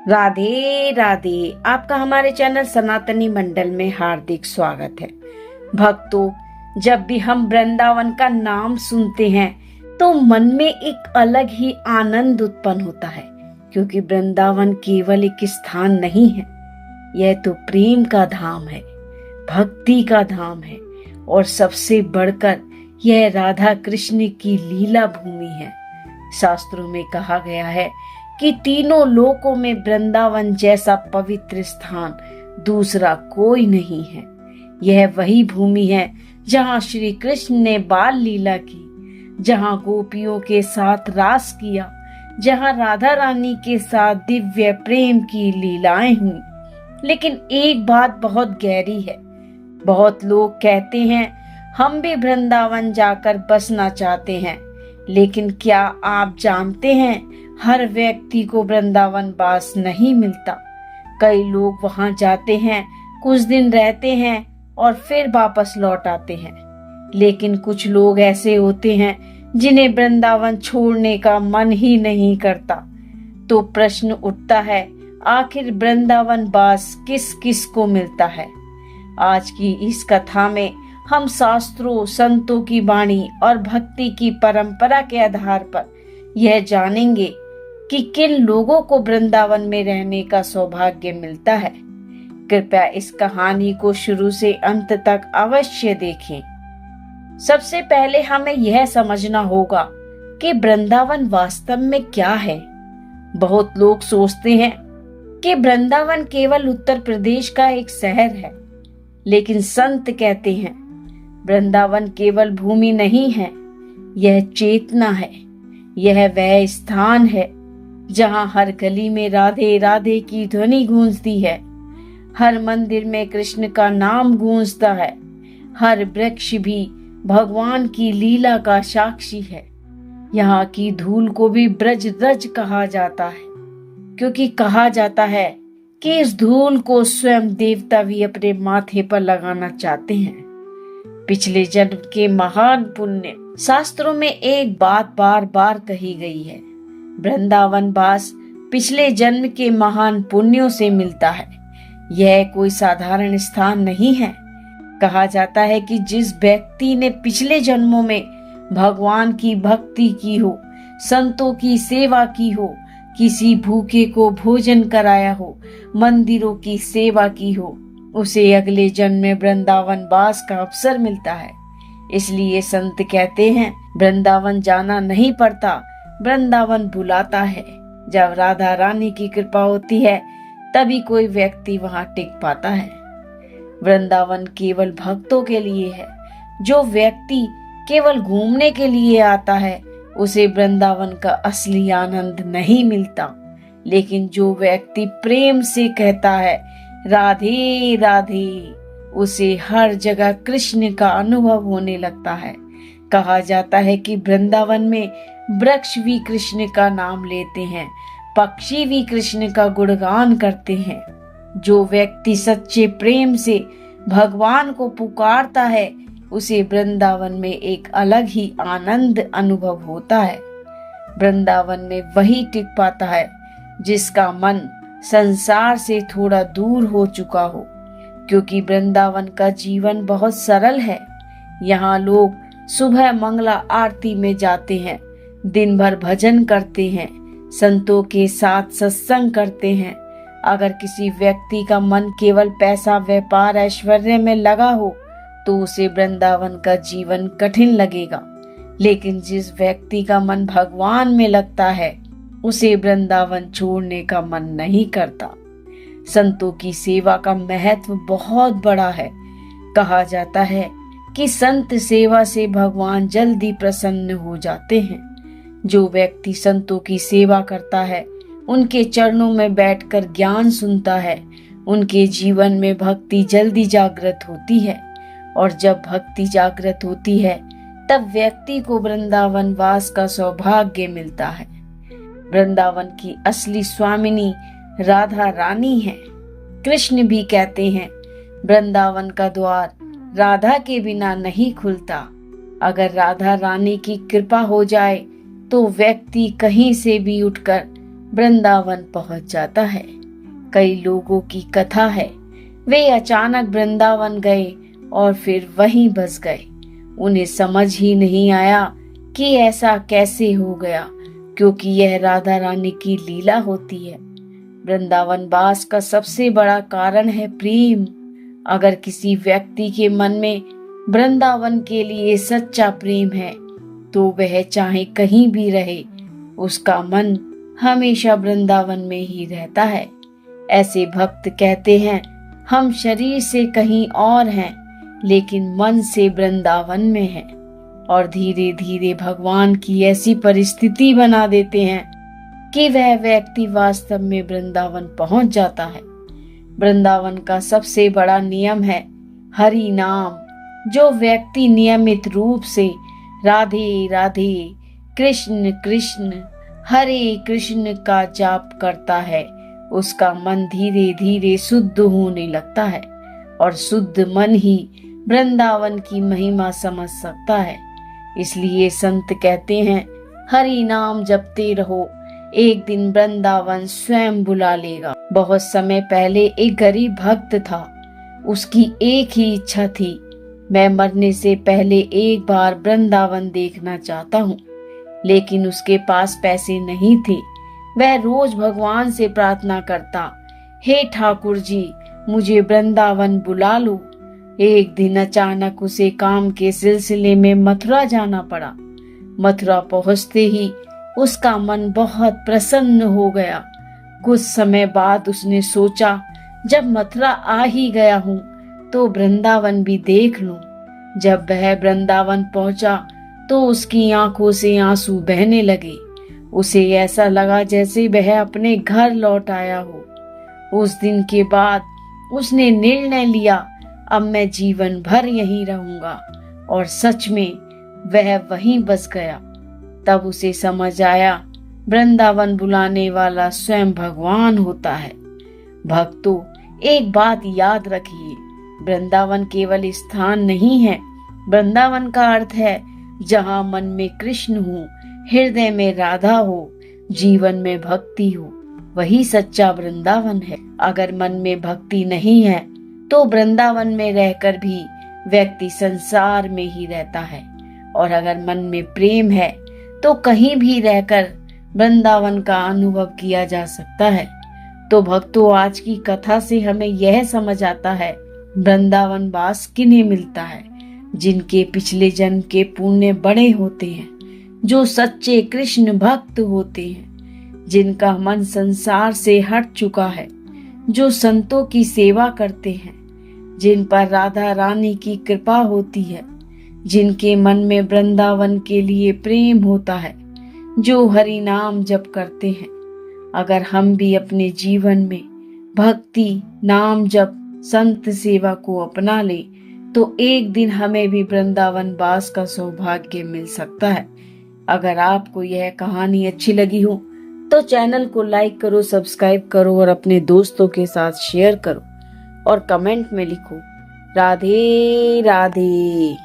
राधे राधे। आपका हमारे चैनल सनातनी मंडल में हार्दिक स्वागत है। भक्तों, जब भी हम वृंदावन का नाम सुनते हैं तो मन में एक अलग ही आनंद उत्पन्न होता है, क्योंकि वृंदावन केवल एक स्थान नहीं है, यह तो प्रेम का धाम है, भक्ति का धाम है और सबसे बढ़कर यह राधा कृष्ण की लीला भूमि है। शास्त्रों में कहा गया है कि तीनों लोकों में वृंदावन जैसा पवित्र स्थान दूसरा कोई नहीं है। यह वही भूमि है जहाँ श्री कृष्ण ने बाल लीला की, जहाँ गोपियों के साथ रास किया, जहाँ राधा रानी के साथ दिव्य प्रेम की लीलाएं हुई। लेकिन एक बात बहुत गहरी है। बहुत लोग कहते हैं हम भी वृंदावन जाकर बसना चाहते हैं, लेकिन क्या आप जानते हैं हर व्यक्ति को वृंदावन वास नहीं मिलता। कई लोग वहां जाते हैं, कुछ दिन रहते हैं और फिर वापस लौट आते हैं, लेकिन कुछ लोग ऐसे होते हैं जिन्हें वृंदावन छोड़ने का मन ही नहीं करता। तो प्रश्न उठता है, आखिर वृंदावन वास किस किस को मिलता है? आज की इस कथा में हम शास्त्रों, संतों की वाणी और भक्ति की परंपरा के आधार पर यह जानेंगे कि किन लोगों को वृंदावन में रहने का सौभाग्य मिलता है। कृपया इस कहानी को शुरू से अंत तक अवश्य देखें। सबसे पहले हमें यह समझना होगा कि वृंदावन वास्तव में क्या है। बहुत लोग सोचते हैं कि वृंदावन केवल उत्तर प्रदेश का एक शहर है, लेकिन संत कहते हैं वृंदावन केवल भूमि नहीं है, यह चेतना है। यह वह स्थान है जहाँ हर गली में राधे राधे की ध्वनि गूंजती है, हर मंदिर में कृष्ण का नाम गूंजता है, हर वृक्ष भी भगवान की लीला का साक्षी है। यहाँ की धूल को भी ब्रज रज कहा जाता है, क्योंकि कहा जाता है कि इस धूल को स्वयं देवता भी अपने माथे पर लगाना चाहते हैं। पिछले जन्म के महान पुण्य, शास्त्रों में एक बात बार बार कही गई है, वृंदावन वास पिछले जन्म के महान पुण्यों से मिलता है। यह कोई साधारण स्थान नहीं है। कहा जाता है कि जिस व्यक्ति ने पिछले जन्मों में भगवान की भक्ति की हो, संतों की सेवा की हो, किसी भूखे को भोजन कराया हो, मंदिरों की सेवा की हो, उसे अगले जन्म में वृंदावन वास का अवसर मिलता है। इसलिए संत कहते हैं वृंदावन जाना नहीं पड़ता, वृंदावन बुलाता है। जब राधा रानी की कृपा होती है तभी कोई व्यक्ति वहां टिक पाता है। वृंदावन केवल भक्तों के लिए है। जो व्यक्ति केवल घूमने के लिए आता है उसे वृंदावन का असली आनंद नहीं मिलता। लेकिन जो व्यक्ति प्रेम से कहता है राधे राधे, उसे हर जगह कृष्ण का अनुभव होने लगता है। कहा जाता है कि वृंदावन में वृक्ष भी कृष्ण का नाम लेते हैं, पक्षी भी कृष्ण का गुणगान करते हैं। जो व्यक्ति सच्चे प्रेम से भगवान को पुकारता है उसे वृंदावन में एक अलग ही आनंद अनुभव होता है। वृंदावन में वही टिक पाता है जिसका मन संसार से थोड़ा दूर हो चुका हो, क्योंकि वृंदावन का जीवन बहुत सरल है। यहाँ लोग सुबह मंगला आरती में जाते हैं, दिन भर भजन करते हैं, संतों के साथ सत्संग करते हैं। अगर किसी व्यक्ति का मन केवल पैसा, व्यापार, ऐश्वर्य में लगा हो तो उसे वृंदावन का जीवन कठिन लगेगा। लेकिन जिस व्यक्ति का मन भगवान में लगता है उसे वृंदावन छोड़ने का मन नहीं करता। संतों की सेवा का महत्व बहुत बड़ा है। कहा जाता है कि संत सेवा से भगवान जल्दी प्रसन्न हो जाते हैं। जो व्यक्ति संतों की सेवा करता है, उनके चरणों में बैठकर ज्ञान सुनता है, उनके जीवन में भक्ति जल्दी जागृत होती है। और जब भक्ति जागृत होती है तब व्यक्ति को वृंदावन वास का सौभाग्य मिलता है। वृंदावन की असली स्वामिनी राधा रानी है। कृष्ण भी कहते हैं वृंदावन का द्वार राधा के बिना नहीं खुलता। अगर राधा रानी की कृपा हो जाए तो व्यक्ति कहीं से भी उठकर वृंदावन पहुंच जाता है। कई लोगों की कथा है, वे अचानक वृंदावन गए और फिर वहीं बस गए। उन्हें समझ ही नहीं आया कि ऐसा कैसे हो गया, क्योंकि यह राधा रानी की लीला होती है। वृंदावन वास का सबसे बड़ा कारण है प्रेम। अगर किसी व्यक्ति के मन में वृंदावन के लिए सच्चा प्रेम है तो वह चाहे कहीं भी रहे, उसका मन हमेशा वृंदावन में ही रहता है। ऐसे भक्त कहते हैं, हम शरीर से कहीं और हैं लेकिन मन से वृंदावन में हैं, और धीरे धीरे भगवान की ऐसी परिस्थिति बना देते हैं कि वह व्यक्ति वास्तव में वृंदावन पहुंच जाता है। वृंदावन का सबसे बड़ा नियम है हरि नाम। जो व्यक्ति नियमित रूप से राधे राधे कृष्ण कृष्ण हरे कृष्ण का जाप करता है, उसका मन धीरे धीरे शुद्ध होने लगता है, और शुद्ध मन ही वृंदावन की महिमा समझ सकता है। इसलिए संत कहते हैं, हरि नाम जपते रहो, एक दिन वृंदावन स्वयं बुला लेगा। बहुत समय पहले एक गरीब भक्त था। उसकी एक ही इच्छा थी, मैं मरने से पहले एक बार वृंदावन देखना चाहता हूँ। लेकिन उसके पास पैसे नहीं थे। वह रोज भगवान से प्रार्थना करता, हे ठाकुर जी, मुझे वृंदावन बुला लो। एक दिन अचानक उसे काम के सिलसिले में मथुरा जाना पड़ा। मथुरा पहुंचते ही उसका मन बहुत प्रसन्न हो गया। कुछ समय बाद उसने सोचा, जब मथुरा आ ही गया हूँ तो वृंदावन भी देख लूं। जब वह वृंदावन पहुंचा तो उसकी आंखों से आंसू बहने लगे। उसे ऐसा लगा जैसे वह अपने घर लौट आया हो। उस दिन के बाद उसने निर्णय लिया, अब मैं जीवन भर यहीं रहूंगा, और सच में वह वहीं बस गया। तब उसे समझ आया, वृंदावन बुलाने वाला स्वयं भगवान होता है। भक्तों, एक बात याद रखिए, वृंदावन केवल स्थान नहीं है। वृंदावन का अर्थ है जहाँ मन में कृष्ण हो, हृदय में राधा हो, जीवन में भक्ति हो, वही सच्चा वृंदावन है। अगर मन में भक्ति नहीं है तो वृंदावन में रहकर भी व्यक्ति संसार में ही रहता है, और अगर मन में प्रेम है तो कहीं भी रहकर वृंदावन का अनुभव किया जा सकता है। तो भक्तों, आज की कथा से हमें यह समझ आता है, वृंदावन वास किन्हें मिलता है? जिनके पिछले जन्म के पुण्य बड़े होते हैं, जो सच्चे कृष्ण भक्त होते हैं, जिनका मन संसार से हट चुका है, जो संतों की सेवा करते हैं, जिन पर राधा रानी की कृपा होती है, जिनके मन में वृंदावन के लिए प्रेम होता है, जो हरि नाम जप करते हैं। अगर हम भी अपने जीवन में भक्ति, नाम जप, संत सेवा को अपना ले तो एक दिन हमें भी वृंदावन वास का सौभाग्य मिल सकता है। अगर आपको यह कहानी अच्छी लगी हो तो चैनल को लाइक करो, सब्सक्राइब करो और अपने दोस्तों के साथ शेयर करो, और कमेंट में लिखो, राधे राधे।